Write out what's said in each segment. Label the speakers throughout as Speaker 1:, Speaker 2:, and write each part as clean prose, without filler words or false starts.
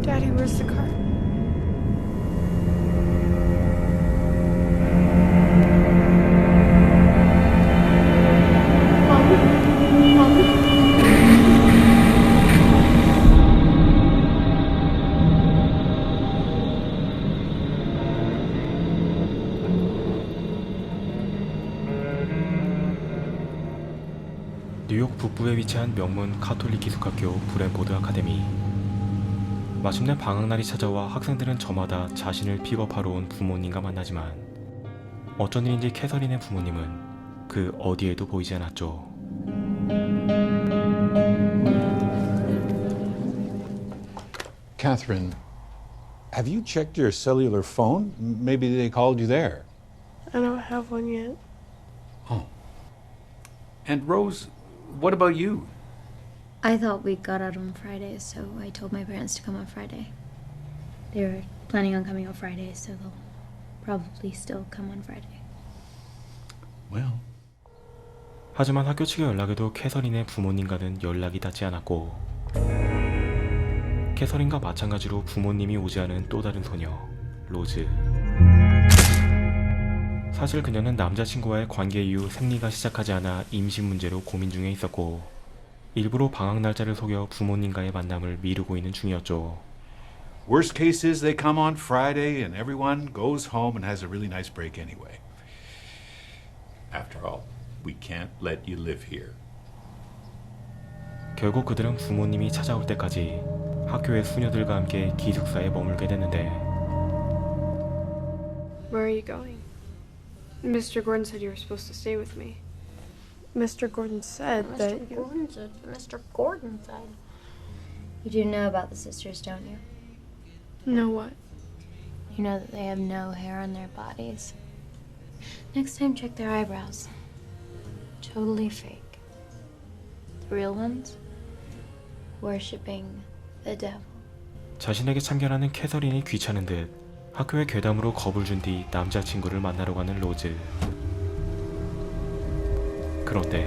Speaker 1: Daddy, where's the car?
Speaker 2: 뉴욕 북부에 위치한 명문 카톨릭 기숙학교 브랜포드 아카데미. 마침내 방학날이 찾아와 학생들은 저마다 자신을 픽업하러 온 부모님과 만나지만 어쩐 일인지 캐서린의 부모님은 그 어디에도 보이지 않았죠.
Speaker 3: Catherine, have you checked your cellular phone? Maybe they called you there.
Speaker 1: I don't have one yet.
Speaker 3: Oh. And Rose, what about you?
Speaker 4: I thought we got out on Friday, so I told my parents to come on Friday. They were planning on coming on Friday, so they'll probably still come on Friday.
Speaker 3: Well,
Speaker 2: 하지만 학교 측의 연락에도 캐서린의 부모님과는 연락이 닿지 않았고 캐서린과 마찬가지로 부모님이 오지 않은 또 다른 소녀, 로즈. 사실 그녀는 남자친구와의 관계 이후 생리가 시작하지 않아 임신 문제로 고민 중에 있었고 일부러 방학 날짜를 속여 부모님과의 만남을 미루고 있는 중이었죠.
Speaker 3: worst case is they come on Friday and everyone goes home and has a really nice break anyway. After all, we can't let you live here.
Speaker 2: 결국 그들은 부모님이 찾아올 때까지 학교의 수녀들과 함께 기숙사에 머물게 됐는데
Speaker 1: Where are you going? Mr. Gordon said you were supposed to stay with me. Mr. Gordon said that
Speaker 4: Mr. Gordon said. You do know about the sisters, don't you?
Speaker 1: know what?
Speaker 4: You know that they have no hair on their bodies. Next time, check their eyebrows. Totally fake. The real ones? Worshipping the devil.
Speaker 2: 자신에게 참견하는 캐서린이 귀찮은 듯 학교의 괴담으로 겁을 준 뒤 남자친구를 만나러 가는 로즈. 그런데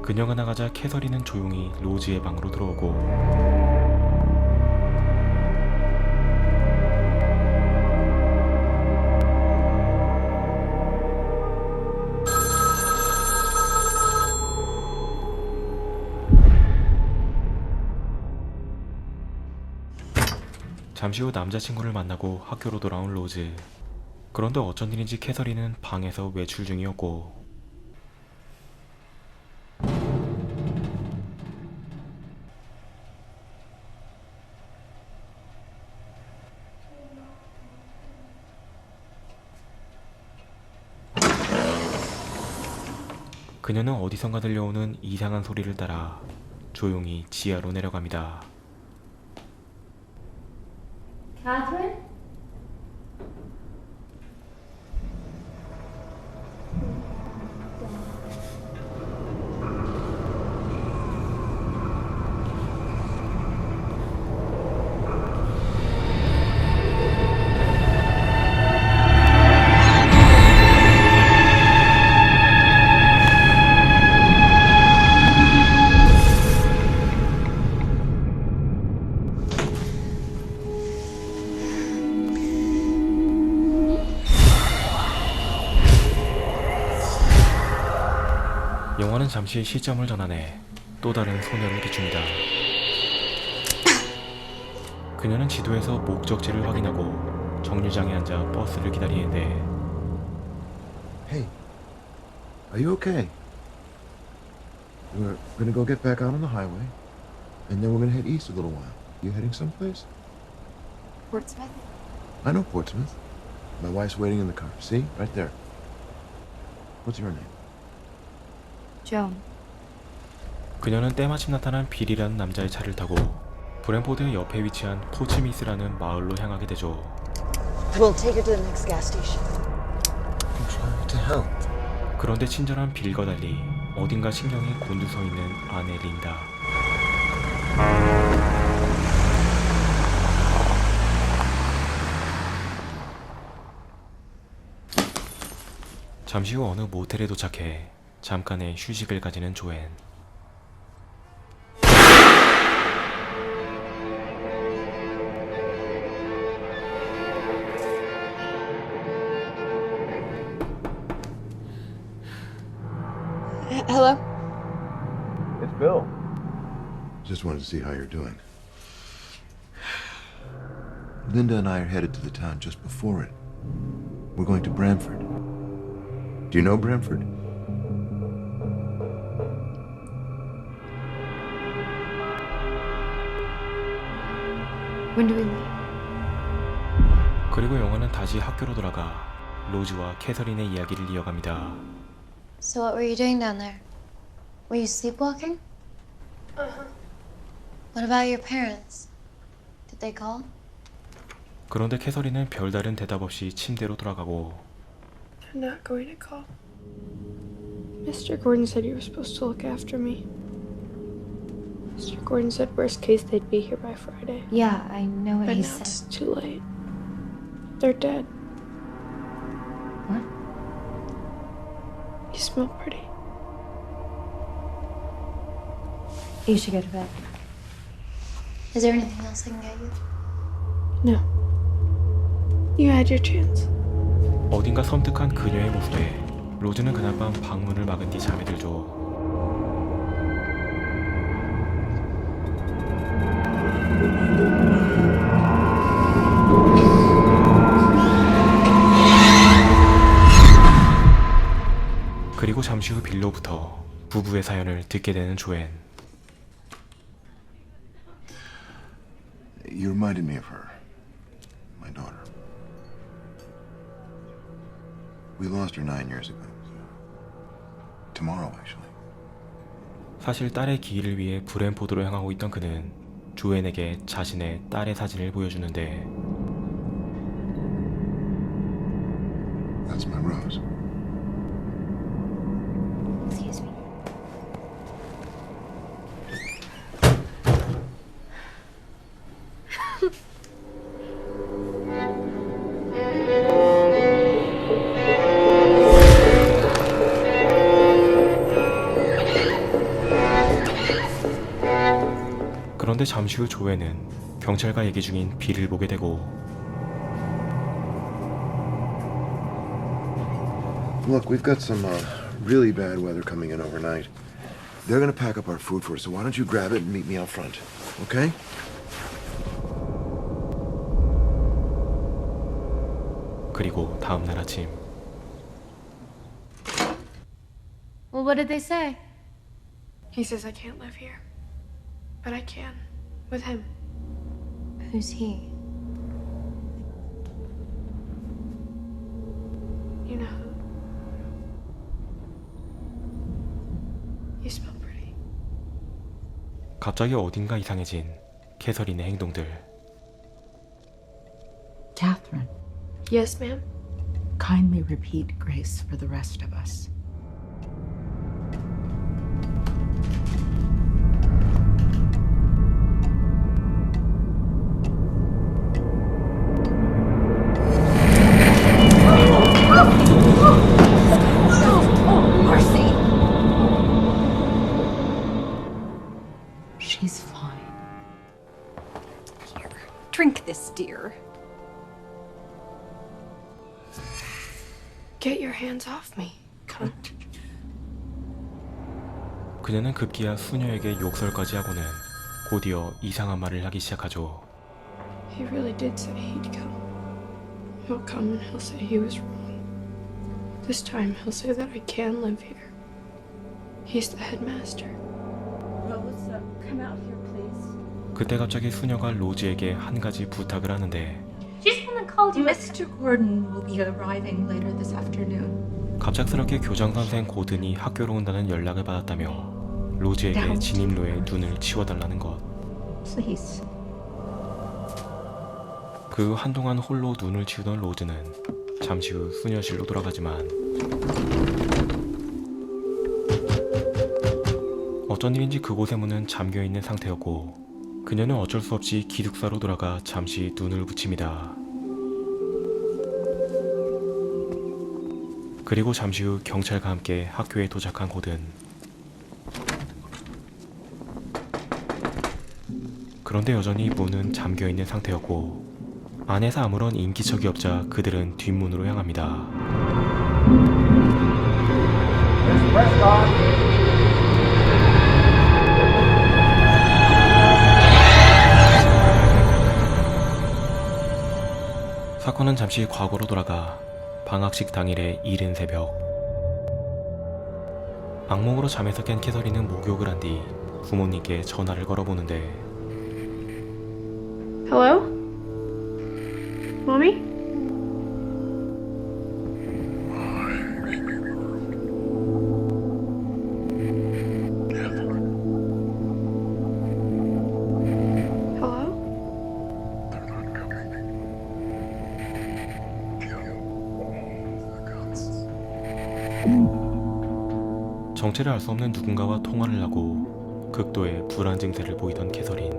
Speaker 2: 그녀가 나가자 캐서린은 조용히 로즈의 방으로 들어오고 잠시 후 남자친구를 만나고 학교로 돌아온 로즈. 그런데 어쩐 일인지 캐서린은 방에서 외출 중이었고 그녀는 어디선가 들려오는 이상한 소리를 따라 조용히 지하로 내려갑니다.
Speaker 4: Catherine?
Speaker 2: 영화는 잠시 시점을 전환해 또 다른 소녀를 비춥니다. 그녀는 지도에서 목적지를 확인하고 정류장에 앉아 버스를 기다리는데
Speaker 5: Hey, are you okay? We're gonna go get back out on the highway, and then we're gonna head east a little while. You heading someplace?
Speaker 1: Portsmouth?
Speaker 5: I know Portsmouth. My wife's waiting in the car. See? Right there. What's your name?
Speaker 4: Joan.
Speaker 2: 그녀는 때마침 나타난 빌이라는 남자의 차를 타고 브랜포드의 옆에 위치한 포츠미스라는 마을로 향하게 되죠.
Speaker 6: We'll take her to the next gas station.
Speaker 5: I'm trying to help.
Speaker 2: 그런데 친절한 빌과 달리 어딘가 신경이 곤두서 있는 아내 린다. 잠시 후 어느 모텔에 도착해 잠깐의 휴식을 가지는 조앤.
Speaker 5: Just wanted to see how you're doing. Linda and I are headed to the town just before it. We're going to Bramford. Do you know Bramford?
Speaker 4: When do we leave?
Speaker 2: 그리고 영화는 다시 학교로 돌아가 로즈와 캐서린의 이야기를 이어갑니다.
Speaker 4: So what were you doing down there? Were you sleepwalking? What about your parents? Did they call?
Speaker 2: 그런데 캐서린은 별다른 대답 없이 침대로 돌아가고
Speaker 1: I'm not going to call. Mr. Gordon said you were supposed to look after me. Mr. Gordon said worst case they'd be here by Friday.
Speaker 4: Yeah, I know what
Speaker 1: But
Speaker 4: he
Speaker 1: now it's
Speaker 4: said.
Speaker 1: too late. They're dead.
Speaker 4: What?
Speaker 1: You smell pretty.
Speaker 4: You should go to bed. Is there anything else I can get you?
Speaker 1: No. You had your chance.
Speaker 2: 어딘가 섬뜩한 그녀의 모습에 로즈는 그날 밤 방문을 막은 뒤 잠에 들죠. 그리고 잠시 후 빌로부터 부부의 사연을 듣게 되는 조앤.
Speaker 5: You reminded me of her. My daughter. We lost her 9 years ago. Tomorrow, actually.
Speaker 2: 사실 딸의 기일을 위해 브랜포드로 향하고 있던 그는 조앤에게 자신의 딸의 사진을 보여주는데
Speaker 5: That's my Rose.
Speaker 4: Excuse me.
Speaker 2: 그런데 잠시 후 조앤은 경찰과 얘기 중인 빌을 보게 되고
Speaker 5: Look, we've got some really bad weather coming in overnight. They're gonna pack up our food for us, so why don't you grab it and meet me out front, okay?
Speaker 2: 그리고 다음날 아침
Speaker 4: Well, what did they say?
Speaker 1: He says I can't live here. But I can. With him.
Speaker 4: Who's he?
Speaker 1: You know who. You smell pretty.
Speaker 2: 갑자기 어딘가 이상해진 캐서린의 행동들.
Speaker 7: Catherine,
Speaker 1: Yes, ma'am.
Speaker 7: kindly repeat grace for the rest of us. She's fine.
Speaker 6: Here, drink this, dear.
Speaker 1: Get your hands off me. Cunt.
Speaker 2: 그녀는 급기야 수녀에게 욕설까지 하고는 곧이어 이상한 말을 하기 시작하죠.
Speaker 1: He really did say he'd come. He'll come and he'll say he was wrong. This time he'll say that I can live here. He's the headmaster.
Speaker 6: Rose, come out here, please.
Speaker 2: 그때 갑자기 수녀가 로즈에게 한 가지 부탁을 하는데
Speaker 4: She's the one that called you.
Speaker 7: Mr. Gordon will be arriving later this afternoon.
Speaker 2: 갑작스럽게 교장선생 고든이 학교로 온다는 연락을 받았다며 로즈에게 진입로에 눈을 치워달라는 것.
Speaker 7: Please.
Speaker 2: 그 한동안 홀로 눈을 치우던 로즈는 잠시 후 수녀실로 돌아가지만 어쩐 일인지 그곳의 문은 잠겨있는 상태였고 그녀는 어쩔 수 없이 기숙사로 돌아가 잠시 눈을 붙입니다. 그리고 잠시 후 경찰과 함께 학교에 도착한 고든. 그런데 여전히 문은 잠겨있는 상태였고 안에서 아무런 인기척이 없자 그들은 뒷문으로 향합니다. 사건은 잠시 과거로 돌아가 방학식 당일의 이른 새벽, 악몽으로 잠에서 깬 캐서린은 목욕을 한 뒤 부모님께 전화를 걸어보는데
Speaker 1: Hello? Mommy? Hello?
Speaker 2: 정체를 알 수 없는 누군가와 통화를 하고 극도의 불안 증세를 보이던 캐서린.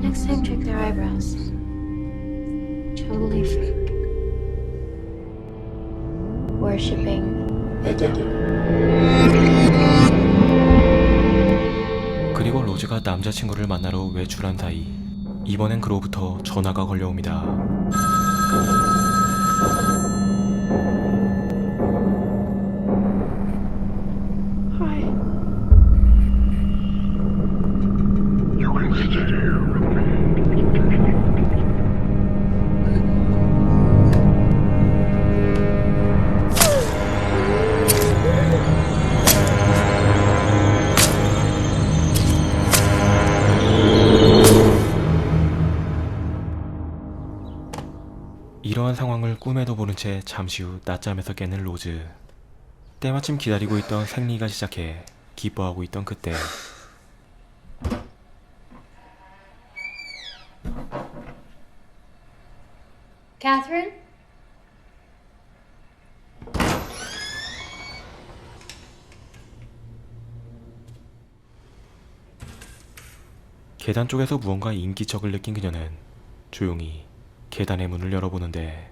Speaker 4: Next time, check their eyebrows. Totally fake. Worshipping the dead.
Speaker 2: 그리고 로즈가 남자친구를 만나러 외출한 사이 이번엔 그로부터 전화가 걸려옵니다.
Speaker 1: Hi.
Speaker 2: 이러한 상황을 꿈에도 모른 채 잠시 후 낮잠에서 깨는 로즈. 때마침 기다리고 있던 생리가 시작해 기뻐하고 있던 그때
Speaker 4: Catherine?
Speaker 2: 계단 쪽에서 무언가 인기척을 느낀 그녀는 조용히 계단의 문을 열어보는데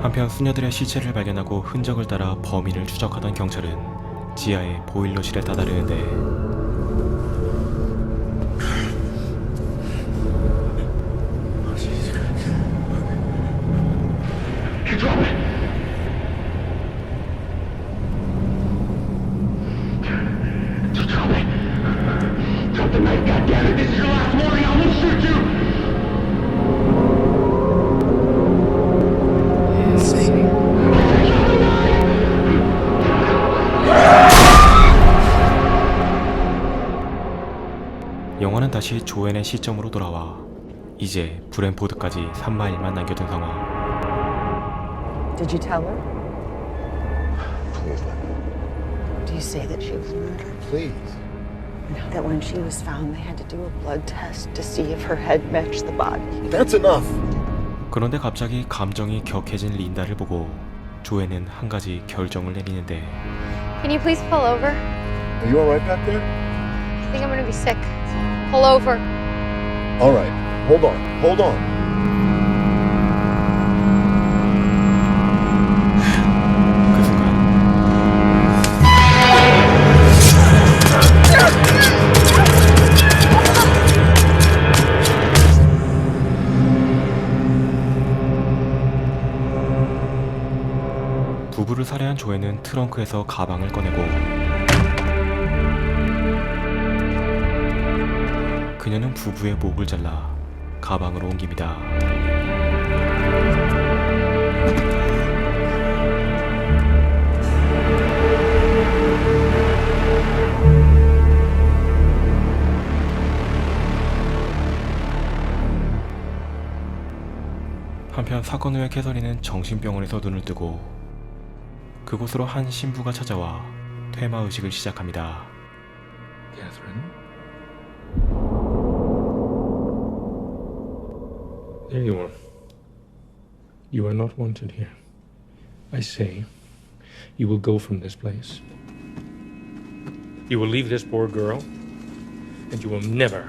Speaker 2: 한편 수녀들의 시체를 발견하고 흔적을 따라 범인을 추적하던 경찰은 지하의 보일러실에 다다르는데 영화는 다시 조앤의 시점으로 돌아와 이제 브랜포드까지 3마일만 남겨둔 상황.
Speaker 8: Did you tell her?
Speaker 5: Please let me.
Speaker 8: Do you say that she was murdered?
Speaker 5: Please.
Speaker 8: That when she was found, they had to do a blood test to see if her head matched the body.
Speaker 5: That's enough.
Speaker 2: 그런데 갑자기 감정이 격해진 린다를 보고 조앤은 한 가지 결정을 내리는데
Speaker 4: Can you please pull over?
Speaker 5: Are you all right back there?
Speaker 4: I think I'm gonna be sick. Pull over.
Speaker 5: All right. Hold on. Hold on.
Speaker 2: 그 순간 부부를 살해한 조앤은 트렁크에서 가방을 꺼내고 그녀는 부부의 목을 잘라 가방으로 옮깁니다. 한편 사건 후에 캐서린은 정신병원에서 눈을 뜨고 그곳으로 한 신부가 찾아와 퇴마의식을 시작합니다.
Speaker 3: Catherine?
Speaker 9: Here you are. You are not wanted here. I say, you will go from this place. You will leave this poor girl, and you will never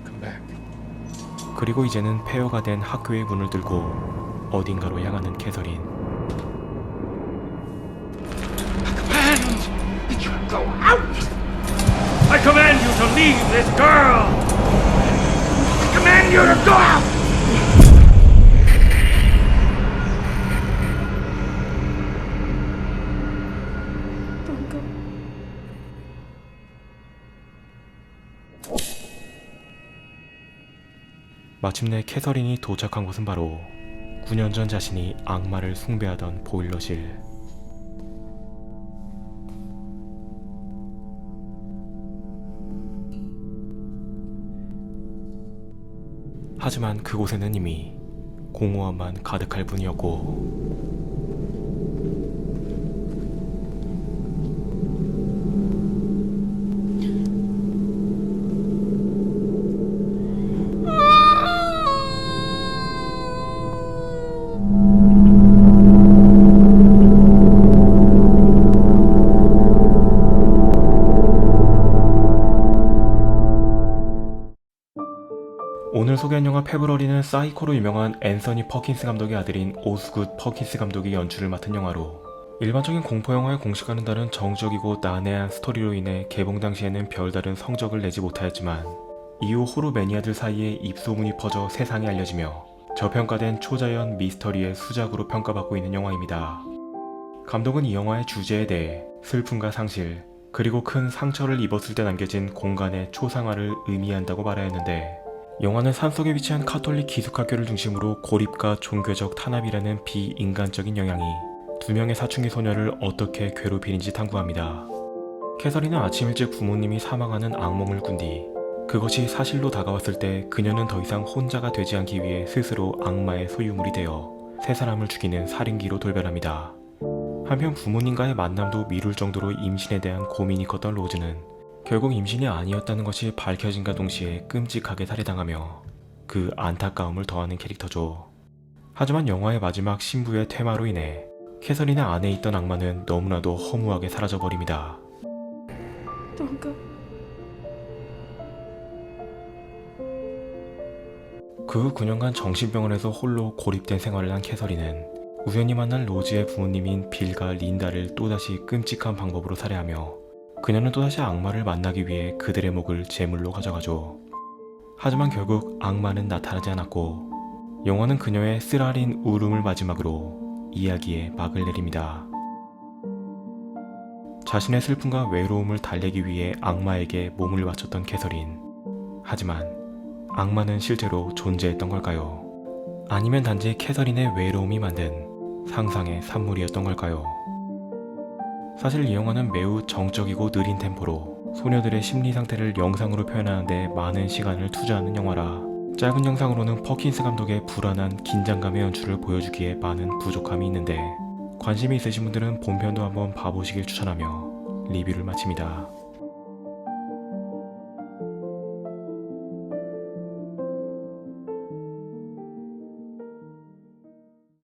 Speaker 9: come back.
Speaker 2: 그리고 이제는 폐허가 된 학교의 문을 들고 어딘가로 향하는 캐서린.
Speaker 9: Go out! I command you to leave this girl! I command you to go out!
Speaker 1: Don't go.
Speaker 2: 마침내 캐서린이 도착한 곳은 바로 9년 전 자신이 악마를 숭배하던 보일러실. 하지만 그곳에는 이미 공허함만 가득할 뿐이었고 오늘 소개한 영화 페브러리는 사이코로 유명한 앤서니 퍼킨스 감독의 아들인 오스굿 퍼킨스 감독이 연출을 맡은 영화로 일반적인 공포영화의 공식과는 다른 정적이고 난해한 스토리로 인해 개봉 당시에는 별다른 성적을 내지 못하였지만 이후 호러 매니아들 사이에 입소문이 퍼져 세상에 알려지며 저평가된 초자연 미스터리의 수작으로 평가받고 있는 영화입니다. 감독은 이 영화의 주제에 대해 슬픔과 상실, 그리고 큰 상처를 입었을 때 남겨진 공간의 초상화를 의미한다고 말하였는데 영화는 산속에 위치한 카톨릭 기숙학교를 중심으로 고립과 종교적 탄압이라는 비인간적인 영향이 두 명의 사춘기 소녀를 어떻게 괴롭히는지 탐구합니다. 캐서린은 아침 일찍 부모님이 사망하는 악몽을 꾼 뒤 그것이 사실로 다가왔을 때 그녀는 더 이상 혼자가 되지 않기 위해 스스로 악마의 소유물이 되어 세 사람을 죽이는 살인귀로 돌변합니다. 한편 부모님과의 만남도 미룰 정도로 임신에 대한 고민이 컸던 로즈는 결국 임신이 아니었다는 것이 밝혀진과 동시에 끔찍하게 살해당하며 그 안타까움을 더하는 캐릭터죠. 하지만 영화의 마지막 신부의 퇴마로 인해 캐서린의 안에 있던 악마는 너무나도 허무하게 사라져버립니다.
Speaker 1: Don't go.
Speaker 2: 그 후 9년간 정신병원에서 홀로 고립된 생활을 한 캐서린은 우연히 만난 로즈의 부모님인 빌과 린다를 또다시 끔찍한 방법으로 살해하며 그녀는 또다시 악마를 만나기 위해 그들의 목을 제물로 가져가죠. 하지만 결국 악마는 나타나지 않았고 영화는 그녀의 쓰라린 울음을 마지막으로 이야기에 막을 내립니다. 자신의 슬픔과 외로움을 달래기 위해 악마에게 몸을 바쳤던 캐서린. 하지만 악마는 실제로 존재했던 걸까요? 아니면 단지 캐서린의 외로움이 만든 상상의 산물이었던 걸까요? 사실 이 영화는 매우 정적이고 느린 템포로 소녀들의 심리 상태를 영상으로 표현하는 데 많은 시간을 투자하는 영화라 짧은 영상으로는 퍼킨스 감독의 불안한 긴장감의 연출을 보여주기에 많은 부족함이 있는데 관심이 있으신 분들은 본편도 한번 봐보시길 추천하며 리뷰를 마칩니다.